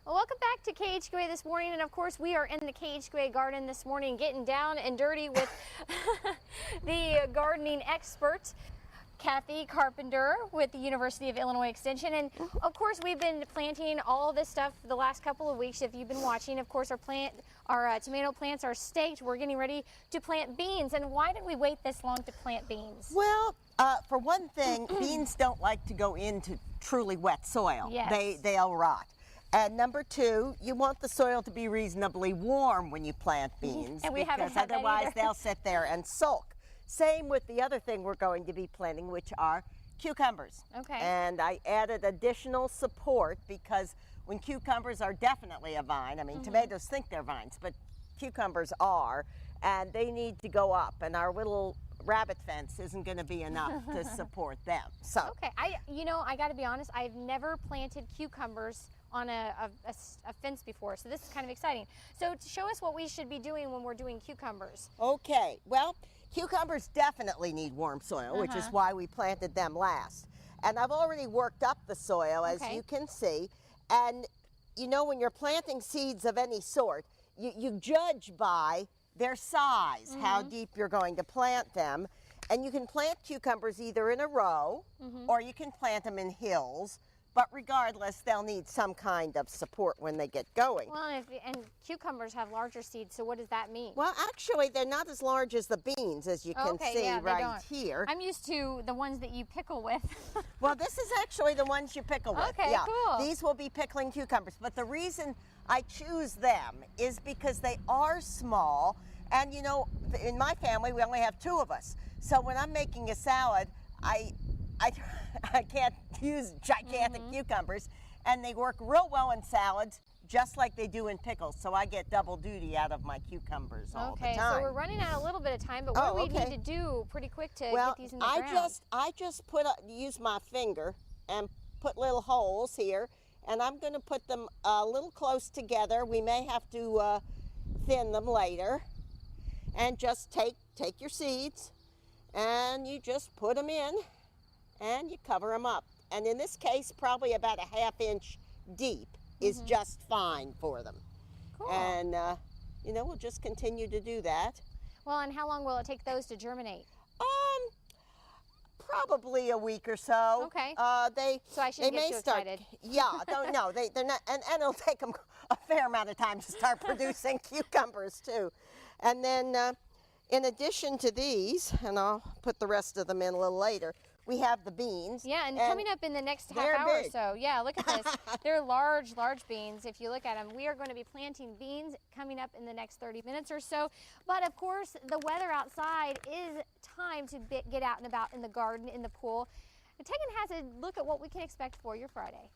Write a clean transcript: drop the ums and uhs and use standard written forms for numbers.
Well, welcome back to KHQA this morning, and of course we are in the KHQA garden this morning getting down and dirty with the gardening expert, Kathy Carpenter with the University of Illinois Extension. And of course we've been planting all this stuff the last couple of weeks. If you've been watching, of course our tomato plants are staked. We're getting ready to plant beans. And why did we wait this long to plant beans? Well, for one thing, beans don't like to go into truly wet soil. Yes. They'll rot. And number two, you want the soil to be reasonably warm when you plant beans, And we haven't because had that otherwise either. they'll sit there and sulk. Same with the other thing we're going to be planting, which are cucumbers. Okay. And I added additional support because when cucumbers are definitely a vine, I mean, tomatoes think they're vines, but cucumbers are, and they need to go up. And our little rabbit fence isn't going to be enough to support them. So. Okay, I got to be honest, I've never planted cucumbers on a fence before, so this is kind of exciting. So to show us what we should be doing when we're doing cucumbers. Okay, well, cucumbers definitely need warm soil, which is why we planted them last. And I've already worked up the soil, as you can see. And you know, when you're planting seeds of any sort, you judge by their size, how deep you're going to plant them. And you can plant cucumbers either in a row, or you can plant them in hills. But regardless, they'll need some kind of support when they get going. Well, and cucumbers have larger seeds, so what does that mean? Well, actually, they're not as large as the beans, as you can see right here. I'm used to the ones that you pickle with. Well, this is actually the ones you pickle with. Okay, cool. These will be pickling cucumbers. But the reason I choose them is because they are small. And, you know, in my family, we only have two of us. So when I'm making a salad, I can't use gigantic cucumbers, and they work real well in salads, just like they do in pickles. So I get double duty out of my cucumbers all the time. Okay, so we're running out a little bit of time, but what do we need to do pretty quick to get these in the ground? I just use my finger and put little holes here, and I'm going to put them a little close together. We may have to thin them later, and just take your seeds, and you just put them in. And you cover them up. And in this case, probably about a ½ inch deep is just fine for them. Cool. And, you know, we'll just continue to do that. Well, and how long will it take those to germinate? Probably a week or so. Okay. So I shouldn't get too excited. Yeah, no, they're not, and it'll take them a fair amount of time to start producing cucumbers too. And then, in addition to these, and I'll put the rest of them in a little later, we have the beans. Yeah, and coming up in the next half hour or so. Yeah, look at this. They're large beans if you look at them. We are going to be planting beans coming up in the next 30 minutes or so. But of course, the weather outside is time to get out and about in the garden, in the pool. Take a look at what we can expect for your Friday.